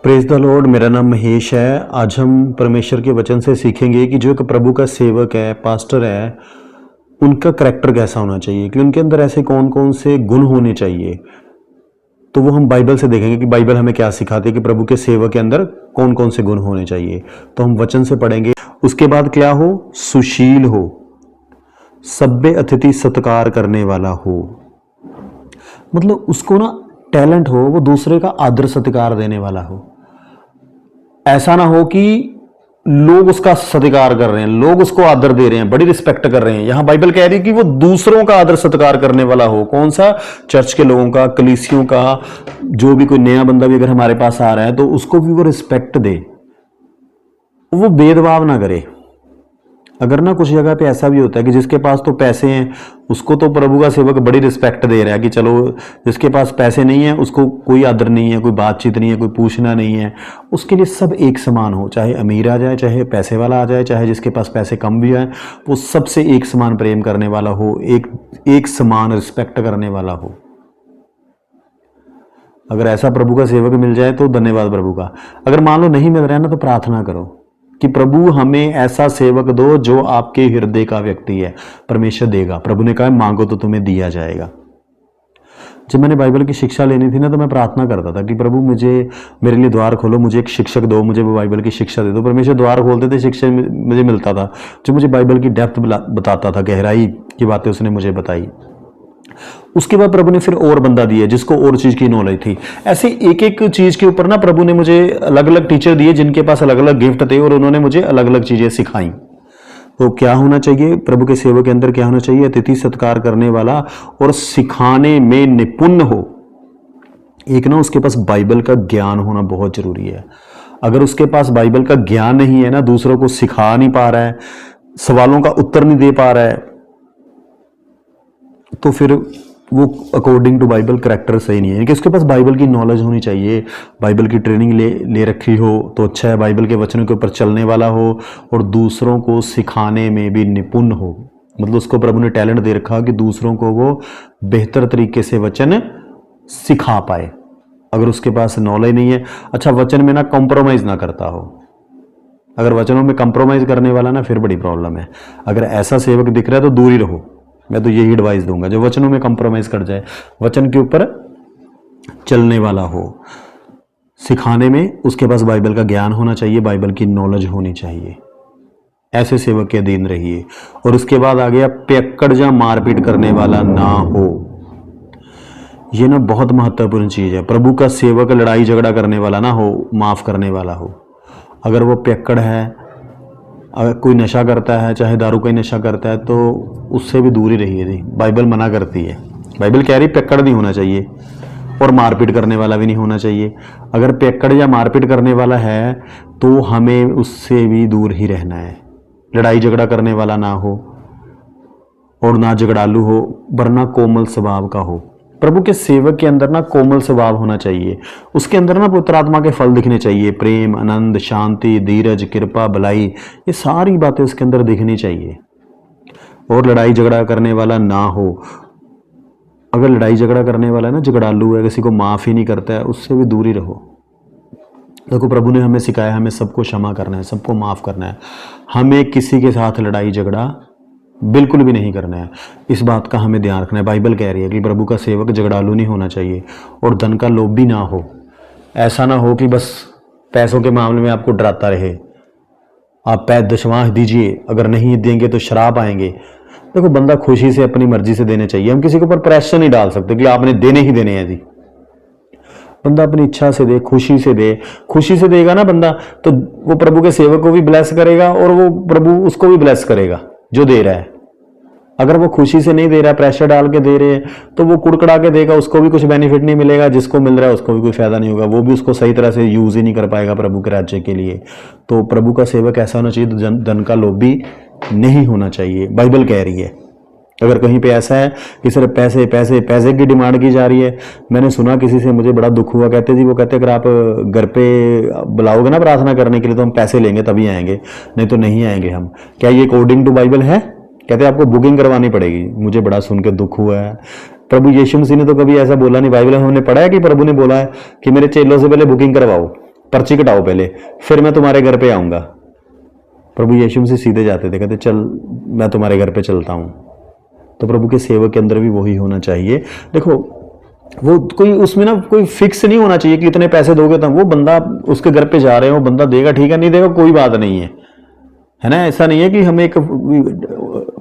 Praise the Lord. मेरा नाम महेश है। आज हम परमेश्वर के वचन से सीखेंगे कि जो एक प्रभु का सेवक है, पास्टर है, उनका करैक्टर कैसा होना चाहिए, कि उनके अंदर ऐसे कौन कौन से गुण होने चाहिए। तो वो हम बाइबल से देखेंगे कि बाइबल हमें क्या सिखाती है कि प्रभु के सेवक के अंदर कौन कौन से गुण होने चाहिए। तो हम वचन से पढ़ेंगे। उसके बाद क्या हो? सुशील हो, सभ्य अतिथि सत्कार करने वाला हो। मतलब उसको ना टैलेंट हो, वो दूसरे का आदर सत्कार देने वाला हो। ऐसा ना हो कि लोग उसका सत्कार कर रहे हैं, लोग उसको आदर दे रहे हैं, बड़ी रिस्पेक्ट कर रहे हैं। यहां बाइबल कह रही है कि वो दूसरों का आदर सत्कार करने वाला हो। कौन सा? चर्च के लोगों का, कलीसियों का। जो भी कोई नया बंदा भी अगर हमारे पास आ रहा है तो उसको भी वो रिस्पेक्ट दे, वो भेदभाव ना करे। अगर ना कुछ जगह पे ऐसा भी होता है कि जिसके पास तो पैसे हैं उसको तो प्रभु का सेवक बड़ी रिस्पेक्ट दे रहा है कि चलो, जिसके पास पैसे नहीं है उसको कोई आदर नहीं है, कोई बातचीत नहीं है, कोई पूछना नहीं है। उसके लिए सब एक समान हो, चाहे अमीर आ जाए, चाहे पैसे वाला आ जाए, चाहे जिसके पास पैसे कम भी आए, वो सबसे एक समान प्रेम करने वाला हो, एक समान रिस्पेक्ट करने वाला हो। अगर ऐसा प्रभु का सेवक मिल जाए तो धन्यवाद प्रभु का। अगर मान लो नहीं मिल रहा है ना, तो प्रार्थना करो कि प्रभु हमें ऐसा सेवक दो जो आपके हृदय का व्यक्ति है। परमेश्वर देगा। प्रभु ने कहा मांगो तो तुम्हें दिया जाएगा। जब मैंने बाइबल की शिक्षा लेनी थी ना, तो मैं प्रार्थना करता था कि प्रभु मेरे लिए द्वार खोलो, मुझे एक शिक्षक दो, मुझे वो बाइबल की शिक्षा दे दो। परमेश्वर द्वार खोलते थे, शिक्षा मुझे मिलता था, जो मुझे बाइबल की डेप्थ बताता था, गहराई की बातें उसने मुझे बताई। उसके बाद प्रभु ने फिर और बंदा दिया जिसको और चीज की नॉलेज थी। ऐसे एक एक चीज के ऊपर ना प्रभु ने मुझे अलग अलग टीचर दिए जिनके पास अलग अलग गिफ्ट थे, और उन्होंने मुझे अलग अलग चीजें सिखाई। तो क्या होना चाहिए प्रभु के सेवक के अंदर? क्या होना चाहिए? अतिथि सत्कार करने वाला और सिखाने में निपुण हो। एक ना उसके पास बाइबल का ज्ञान होना बहुत जरूरी है। अगर उसके पास बाइबल का ज्ञान नहीं है ना, दूसरों को सिखा नहीं पा रहा है, सवालों का उत्तर नहीं दे पा रहा है, तो फिर वो अकॉर्डिंग टू बाइबल करैक्टर सही नहीं है। कि उसके पास बाइबल की नॉलेज होनी चाहिए, बाइबल की ट्रेनिंग ले रखी हो तो अच्छा है, बाइबल के वचनों के ऊपर चलने वाला हो और दूसरों को सिखाने में भी निपुण हो। मतलब उसको प्रभु ने टैलेंट दे रखा कि दूसरों को वो बेहतर तरीके से वचन सिखा पाए। अगर उसके पास नॉलेज नहीं है, अच्छा वचन में ना कॉम्प्रोमाइज ना करता हो। अगर वचनों में कॉम्प्रोमाइज करने वाला ना, फिर बड़ी प्रॉब्लम है। अगर ऐसा सेवक दिख रहा है तो दूर ही रहो। मैं तो यही एडवाइस दूंगा, जो वचनों में कंप्रोमाइज कर जाए, वचन के ऊपर चलने वाला हो। सिखाने में उसके पास बाइबल का ज्ञान होना चाहिए, बाइबल की नॉलेज होनी चाहिए। ऐसे सेवक के अधीन रहिए। और उसके बाद आ गया पियक्कड़ या मारपीट करने वाला ना हो। यह ना बहुत महत्वपूर्ण चीज है। प्रभु का सेवक लड़ाई झगड़ा करने वाला ना हो, माफ करने वाला हो। अगर वो पियक्कड़ है, अगर कोई नशा करता है, चाहे दारू का ही नशा करता है, तो उससे भी दूर ही रहिए। जी बाइबल मना करती है। बाइबल कह रही पियक्कड़ नहीं होना चाहिए और मारपीट करने वाला भी नहीं होना चाहिए। अगर पियक्कड़ या मारपीट करने वाला है तो हमें उससे भी दूर ही रहना है। लड़ाई झगड़ा करने वाला ना हो और ना झगड़ालू हो, वरना कोमल स्वभाव का हो। प्रभु के सेवक के अंदर ना कोमल स्वभाव होना चाहिए। उसके अंदर ना पवित्र आत्मा के फल दिखने चाहिए। प्रेम, आनंद, शांति, धीरज, कृपा, भलाई, ये सारी बातें उसके अंदर दिखनी चाहिए। और लड़ाई झगड़ा करने वाला ना हो। अगर लड़ाई झगड़ा करने वाला है ना, झगड़ालू है, किसी को माफ ही नहीं करता है, उससे भी दूर ही रहो। देखो प्रभु ने हमें सिखाया, हमें सबको क्षमा करना है, सबको माफ करना है। हमें किसी के साथ लड़ाई झगड़ा बिल्कुल भी नहीं करना है। इस बात का हमें ध्यान रखना है। बाइबल कह रही है कि प्रभु का सेवक झगड़ालू नहीं होना चाहिए और धन का लोभी ना हो। ऐसा ना हो कि बस पैसों के मामले में आपको डराता रहे। आप दशमांश दीजिए, अगर नहीं देंगे तो शराब आएंगे। देखो बंदा खुशी से अपनी मर्जी से देने चाहिए। हम किसी के ऊपर प्रेशर नहीं डाल सकते कि आपने देने ही देने हैं जी। बंदा अपनी इच्छा से दे, खुशी से दे। खुशी से देगा ना बंदा, तो वो प्रभु के सेवक को भी ब्लेस करेगा और वो प्रभु उसको भी ब्लेस करेगा जो दे रहा है। अगर वो खुशी से नहीं दे रहा, प्रेशर डाल के दे रहे हैं, तो वो कुड़कड़ा के देगा, उसको भी कुछ बेनिफिट नहीं मिलेगा। जिसको मिल रहा है उसको भी कोई फायदा नहीं होगा, वो भी उसको सही तरह से यूज ही नहीं कर पाएगा प्रभु के राज्य के लिए। तो प्रभु का सेवक ऐसा होना चाहिए, धन का लोभी नहीं होना चाहिए। बाइबल कह रही है। अगर कहीं पे ऐसा है कि सिर्फ पैसे पैसे पैसे की डिमांड की जा रही है, मैंने सुना किसी से, मुझे बड़ा दुख हुआ। कहते जी, वो कहते अगर आप घर पे बुलाओगे ना प्रार्थना करने के लिए तो हम पैसे लेंगे तभी आएंगे, नहीं तो नहीं आएंगे हम। क्या ये अकॉर्डिंग टू बाइबल है? कहते आपको बुकिंग करवानी पड़ेगी। मुझे बड़ा सुन के दुख हुआ है। प्रभु यीशु मसीह ने तो कभी ऐसा बोला नहीं। बाइबल में हमने पढ़ा है कि प्रभु ने बोला है कि मेरे चेलों से पहले बुकिंग करवाओ, पर्ची कटाओ पहले, फिर मैं तुम्हारे घर पे आऊँगा। प्रभु यीशु मसीह सीधे जाते थे, कहते चल मैं तुम्हारे घर पे चलता हूँ। तो प्रभु के सेवक के अंदर भी वही होना चाहिए। देखो वो कोई उसमें ना कोई फिक्स नहीं होना चाहिए कि इतने पैसे दोगे तब वो बंदा, उसके घर पे जा रहे हो, बंदा देगा ठीक है, नहीं देगा कोई बात नहीं है ना। ऐसा नहीं है कि हमें एक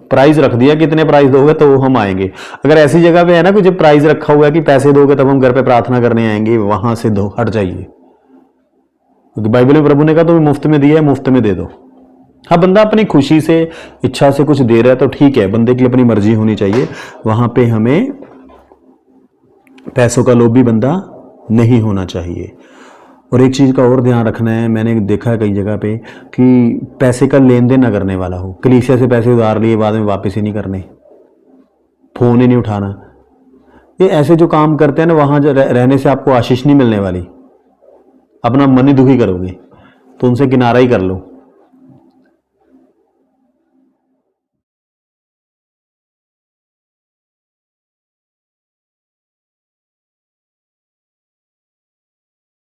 प्राइस रख दिया कि इतने प्राइस दोगे तो हम आएंगे। अगर ऐसी जगह पे है ना कुछ प्राइस रखा हुआ है कि पैसे दोगे तब हम घर पे प्रार्थना करने आएंगे, वहां से दो, हट जाइए। क्योंकि बाइबल में प्रभु ने कहा तुम्हें मुफ्त में दिया है, मुफ्त में दे दो। हाँ, बंदा अपनी खुशी से, इच्छा से कुछ दे रहा है तो ठीक है, बंदे की अपनी मर्जी होनी चाहिए। वहां पे हमें पैसों का लोभी बंदा नहीं होना चाहिए। और एक चीज़ का और ध्यान रखना है, मैंने देखा है कई जगह पे कि पैसे का लेन देन ना करने वाला हो। कलीसिया से पैसे उधार लिए बाद में वापस ही नहीं करने, फोन ही नहीं उठाना। ये ऐसे जो काम करते हैं ना, वहाँ रहने से आपको आशीष नहीं मिलने वाली, अपना मन ही दुखी करोगे। तो उनसे किनारा ही कर लो।